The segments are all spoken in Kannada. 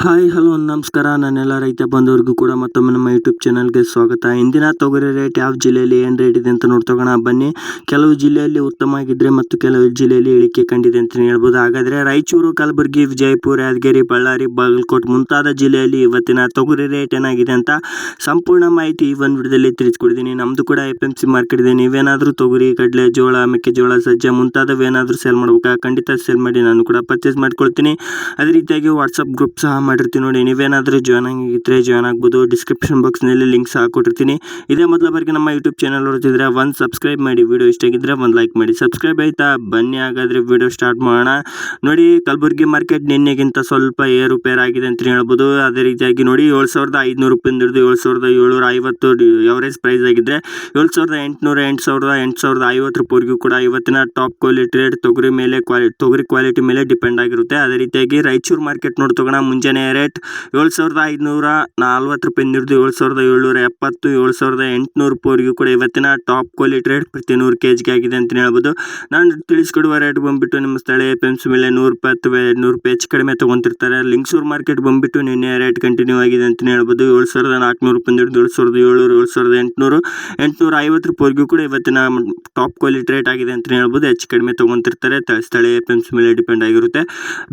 ಹಾಯ್ ಹಲೋ ನಮಸ್ಕಾರ. ನನ್ನೆಲ್ಲ ರೈತ ಬಂಧುವರಿಗೂ ಕೂಡ ಮತ್ತೊಮ್ಮೆ ನಮ್ಮ ಯೂಟ್ಯೂಬ್ ಚಾನಲ್ಗೆ ಸ್ವಾಗತ. ಇಂದಿನ ತೊಗರಿ ರೇಟ್ ಯಾವ ಜಿಲ್ಲೆಯಲ್ಲಿ ಏನು ರೇಟ್ ಇದೆ ಅಂತ ನೋಡ್ತೋಗೋಣ ಬನ್ನಿ. ಕೆಲವು ಜಿಲ್ಲೆಯಲ್ಲಿ ಉತ್ತಮ ಆಗಿದ್ರೆ ಮತ್ತು ಕೆಲವು ಜಿಲ್ಲೆಯಲ್ಲಿ ಇಳಿಕೆ ಕಂಡಿದೆ ಅಂತಲೇ ಹೇಳ್ಬೋದು. ಹಾಗಾದರೆ ರಾಯಚೂರು, ಕಲಬುರಗಿ, ವಿಜಯಪುರ, ಯಾದಗಿರಿ, ಬಳ್ಳಾರಿ, ಬಾಗಲಕೋಟೆ ಮುಂತಾದ ಜಿಲ್ಲೆಯಲ್ಲಿ ಇವತ್ತಿನ ತೊಗರಿ ರೇಟ್ ಏನಾಗಿದೆ ಅಂತ ಸಂಪೂರ್ಣ ಮಾಹಿತಿ ಈ ಒಂದು ವಿಡಿಯೋದಲ್ಲಿ ತಿಳಿಸ್ಕೊಡ್ತೀನಿ. ನಮ್ಮದು ಕೂಡ FMC ಮಾರ್ಕೆಟ್ ಇದೆ. ನೀವೇನಾದರೂ ತೊಗರಿ, ಕಡಲೆ, ಜೋಳ, ಮೆಕ್ಕೆಜೋಳ, ಸಜ್ಜೆ ಮುಂತಾದವು ಏನಾದರೂ ಸೇಲ್ ಮಾಡ್ಬೇಕಾ? ಖಂಡಿತ ಸೇಲ್ ಮಾಡಿ, ನಾನು ಕೂಡ ಪರ್ಚೇಸ್ ಮಾಡ್ಕೊಳ್ತೀನಿ. ಅದೇ ರೀತಿಯಾಗಿ ವಾಟ್ಸಪ್ ಗ್ರೂಪ್ ಸಹ ಮಾಡಿರ್ತೀನಿ ನೋಡಿ. ನೀವೇನಾದರೂ ಜಾಯ್ನ್ ಆಗಿದ್ರೆ ಜಾಯ್ನ್ ಆಗ್ಬೋದು. ಡಿಸ್ಕ್ರಿಪ್ಷನ್ ಬಾಕ್ಸ್ನಲ್ಲಿ ಲಿಂಕ್ ಸಹ ಕೊಟ್ಟಿರ್ತೀನಿ. ಇದೇ ಮೊದಲ ಬಾರಿಗೆ ನಮ್ಮ ಯೂಟ್ಯೂಬ್ ಚಾನಲ್ ನೋಡ್ತಿದ್ರೆ ಒಂದು ಸಬ್ಸ್ಕ್ರೈಬ್ ಮಾಡಿ, ವಿಡಿಯೋ ಇಷ್ಟ ಆಗಿದ್ರೆ ಒಂದು ಲೈಕ್ ಮಾಡಿ. ಸಬ್ಸ್ಕ್ರೈಬ್ ಆಯ್ತಾ? ಬನ್ನಿ ಹಾಗಾದರೆ ವಿಡಿಯೋ ಸ್ಟಾರ್ಟ್ ಮಾಡೋಣ. ನೋಡಿ, ಕಲಬುರಗಿ ಮಾರ್ಕೆಟ್ ನಿನ್ನೆಗಿಂತ ಸ್ವಲ್ಪ ಏರುಪೇರು ಆಗಿದೆ ಅಂತ ಹೇಳ್ಬೋದು. ಅದೇ ರೀತಿಯಾಗಿ ನೋಡಿ, 7,500 ರೂಪಾಯಿಂದ ಹಿಡಿದು 7,750 ಎವರೇಜ್ ಪ್ರೈಸ್ ಆಗಿದ್ರೆ 7,800, 8,050 ರೂಪಾಯಿವರೆಗೂ ಕೂಡ ಇವತ್ತಿನ ಟಾಪ್ ಕ್ವಾಲಿಟಿ ರೇಟ್ ತೊಗರಿ ಮೇಲೆ ತೊಗರಿ ಕ್ವಾಲಿಟಿ ಮೇಲೆ ಡಿಪೆಂಡ್ ಆಗಿರುತ್ತೆ. ಅದೇ ರೀತಿಯಾಗಿ ರಾಯಚೂರು ಮಾರ್ಕೆಟ್ ನೋಡ್ತೋಗೋಣ. ಮುಂಜಾನೆ ರೇಟ್ 7,540 ರೂಪಾಯಿಂದ ಹಿಡಿದು 7,770, 7,800 ರೂಪಾಯಿವರೆಗೂ ಕೂಡ ಇವತ್ತಿನ ಟಾಪ್ ಕ್ವಾಲಿಟಿ ರೇಟ್ ಪ್ರತಿ 100 kg ಆಗಿದೆ ಅಂತ ಹೇಳ್ಬೋದು. ನಾನು ತಿಳಿಸ್ಕೊಡುವ ರೇಟ್ ಬಂದ್ಬಿಟ್ಟು ನಿಮ್ಮ ಸ್ಥಳೀಯ FMC ಮೇಲೆ 100 ರೂಪಾಯಿ ಅಥವಾ 200 ರೂಪಾಯಿ ಹೆಚ್ಚು ಕಡಿಮೆ ತೊಗೊತಿರ್ತಾರೆ. ಲಿಂಗಸೂರು ಮಾರ್ಕೆಟ್ ಬಂದ್ಬಿಟ್ಟು ನಿನ್ನೆ ರೇಟ್ ಕಂಟಿನ್ಯೂ ಆಗಿದೆ ಅಂತ ಹೇಳ್ಬೋದು. 7,400 ರೂಪಾಯಿಂದ ಹಿಡಿದು 7,700, 7,800, 850 ರೂಪಾಯಿವರೆಗೂ ಕೂಡ ಇವತ್ತಿನ ಟಾಪ್ ಕ್ವಾಲಿಟಿ ರೇಟ್ ಆಗಿದೆ ಅಂತ ಹೇಳ್ಬೋದು. ಹೆಚ್ಚು ಕಡಿಮೆ ತೊಗೊತಿರ್ತಾರೆ. ಸ್ಥಳೀಯ FMC ಮೇಲೆ ಡಿಪೆಂಡ್ ಆಗಿರುತ್ತೆ.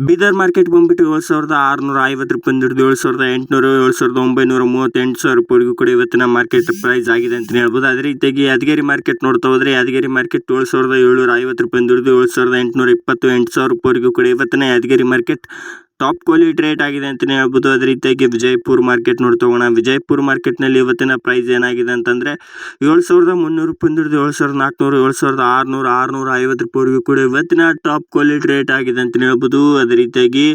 ಬೀದರ್ ಮಾರ್ಕೆಟ್ ಬಂದ್ಬಿಟ್ಟು 7,650 ರೂಪಾಯಿಂದ ಹಿಡಿದು 7,800, 7,930, 8,000 ರೂಪಾಯಿವರೆಗೂ ಕೂಡ ಇವತ್ತಿನ ಮಾರ್ಕೆಟ್ ಪ್ರೈಸ್ ಆಗಿದೆ ಅಂತ ಹೇಳ್ಬೋದು. ಅದೇ ರೀತಿಯಾಗಿ ಯಾದಗಿರಿ ಮಾರ್ಕೆಟ್ ನೋಡ್ತಾ ಹೋದ್ರೆ ಯಾದಗಿರಿ ಮಾರ್ಕೆಟ್ 7,750 ರೂಪಾಯಿಂದ ಹಿಡಿದು 7,820, 8,000 ರೂಪಾಯಿವರೆಗೂ ಕೂಡ ಇವತ್ತಿನ Yadgiri market top quality rate ಆಗಿದೆ ಅಂತಲೇ ಹೇಳ್ಬೋದು. ಅದೇ ರೀತಿಯಾಗಿ ವಿಜಯಪುರ ಮಾರ್ಕೆಟ್ ನೋಡ್ತೋಗೋಣ. ವಿಜಯಪುರ ಮಾರ್ಕೆಟ್ನಲ್ಲಿ ಇವತ್ತಿನ ಪ್ರೈಸ್ ಏನಾಗಿದೆ ಅಂತಂದರೆ 7,300 ರೂಪಾಯಿಂದ ಹಿಡಿದು 7,400, 7,600, 650 ರೂಪಾಯಿವರೆಗೂ ಕೂಡ ಇವತ್ತಿನ ಟಾಪ್ ಕ್ವಾಲಿಟಿ ರೇಟ್ ಆಗಿದೆ ಅಂತಲೇ ಹೇಳ್ಬೋದು. ಅದೇ ರೀತಿಯಾಗಿ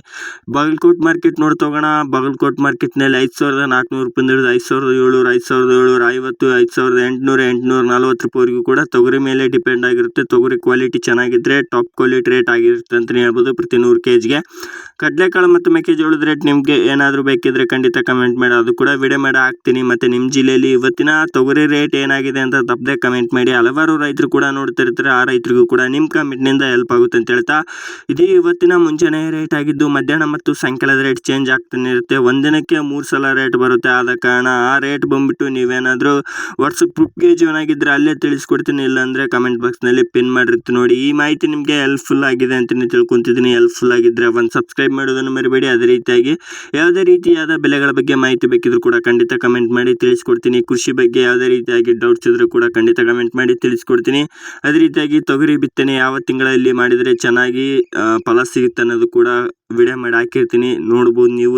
ಬಾಗಲಕೋಟೆ ಮಾರ್ಕೆಟ್ ನೋಡ್ತೋಗೋಣ. ಬಾಗಲಕೋಟೆ ಮಾರ್ಕೆಟ್ನಲ್ಲಿ 5,400 ರೂಪಾಯಿಂದ ಹಿಡಿದು 5,700, 5,750, 5,800, 840 ರೂಪಾಯಿವರೆಗೂ ಕೂಡ ತೊಗರಿ ಮೇಲೆ ಡಿಪೆಂಡ್ ಆಗಿರುತ್ತೆ. ತೊಗರಿ ಕ್ವಾಲಿಟಿ ಚೆನ್ನಾಗಿದ್ದರೆ ಟಾಪ್ ಕ್ವಾಲಿಟಿ ರೇಟ್ ಆಗಿರುತ್ತೆ ಅಂತಲೇ ಹೇಳ್ಬೋದು ಪ್ರತಿ 100 kgಗೆ. ಕಡಲೆಕಾಳು ಮತ್ತು ಮೆಕ್ಕೆಜೋಳದ ರೇಟ್ ನಿಮಗೆ ಏನಾದರೂ ಬೇಕಿದ್ರೆ ಖಂಡಿತ ಕಮೆಂಟ್ ಮಾಡಿ, ಅದು ಕೂಡ ವಿಡಿಯೋ ಮಾಡಿ ಹಾಕ್ತೀನಿ. ಮತ್ತು ನಿಮ್ಮ ಜಿಲ್ಲೆಯಲ್ಲಿ ಇವತ್ತಿನ ತೊಗರಿ ರೇಟ್ ಏನಾಗಿದೆ ಅಂತ ತಪ್ಪದೆ ಕಮೆಂಟ್ ಮಾಡಿ. ಹಲವಾರು ರೈತರು ಕೂಡ ನೋಡ್ತಿರ್ತಾರೆ. ಆ ರೈತರಿಗೂ ಕೂಡ ನಿಮ್ಮ ಕಮೆಂಟ್ನಿಂದ ಹೆಲ್ಪ್ ಆಗುತ್ತೆ ಅಂತ ಹೇಳ್ತಾ, ಇದೇ ಇವತ್ತಿನ ಮುಂಚೆನೇ ರೇಟ್ ಆಗಿದ್ದು ಮಧ್ಯಾಹ್ನ ಮತ್ತು ಸಾಯಂಕಾಲದ ರೇಟ್ ಚೇಂಜ್ ಆಗ್ತಾನೆ ಇರುತ್ತೆ. ಒಂದಿನಕ್ಕೆ 3 ಸಲ ರೇಟ್ ಬರುತ್ತೆ. ಆದ ಕಾರಣ ಆ ರೇಟ್ ಬಂದ್ಬಿಟ್ಟು ನೀವೇನಾದರೂ ವಾಟ್ಸಪ್ ಗ್ರೂಪ್ಗೆ ಜಾಯ್ನ್ ಆಗಿದ್ದರೆ ಅಲ್ಲೇ ತಿಳಿಸ್ಕೊಡ್ತೀನಿ. ಇಲ್ಲಾಂದರೆ ಕಮೆಂಟ್ ಬಾಕ್ಸ್ನಲ್ಲಿ ಪಿನ್ ಮಾಡಿರ್ತೀನಿ ನೋಡಿ. ಈ ಮಾಹಿತಿ ನಿಮಗೆ ಹೆಲ್ಪ್ಫುಲ್ ಆಗಿದೆ ಅಂತಲೇ ತಿಳ್ಕೊತಿದ್ದೀನಿ. ಹೆಲ್ಪ್ಫುಲ್ ಆಗಿದ್ದರೆ ಒಂದು ಸಬ್ಸ್ಕ್ರೈಬ್ ಮಾಡೋದನ್ನು ಮರಿಬೇಡಿ. ಅದೇ ರೀತಿಯಾಗಿ ಯಾವುದೇ ರೀತಿಯಾದ ಬೆಲೆಗಳ ಬಗ್ಗೆ ಮಾಹಿತಿ ಬೇಕಿದ್ರೂ ಕೂಡ ಖಂಡಿತ ಕಮೆಂಟ್ ಮಾಡಿ ತಿಳಿಸ್ಕೊಡ್ತೀನಿ. ಕೃಷಿ ಬಗ್ಗೆ ಯಾವುದೇ ರೀತಿಯಾಗಿ ಡೌಟ್ಸ್ ಇದ್ರೂ ಕೂಡ ಖಂಡಿತ ಕಮೆಂಟ್ ಮಾಡಿ ತಿಳಿಸ್ಕೊಡ್ತೀನಿ. ಅದೇ ರೀತಿಯಾಗಿ ತೊಗರಿ ಬಿತ್ತನೆ ಯಾವ ತಿಂಗಳಲ್ಲಿ ಮಾಡಿದರೆ ಚೆನ್ನಾಗಿ ಫಲ ಸಿಗುತ್ತೆ ಅನ್ನೋದು ಕೂಡ ವಿಡಿಯೋ ಮಾಡಿ ಹಾಕಿರ್ತೀನಿ, ನೋಡ್ಬೋದು ನೀವು.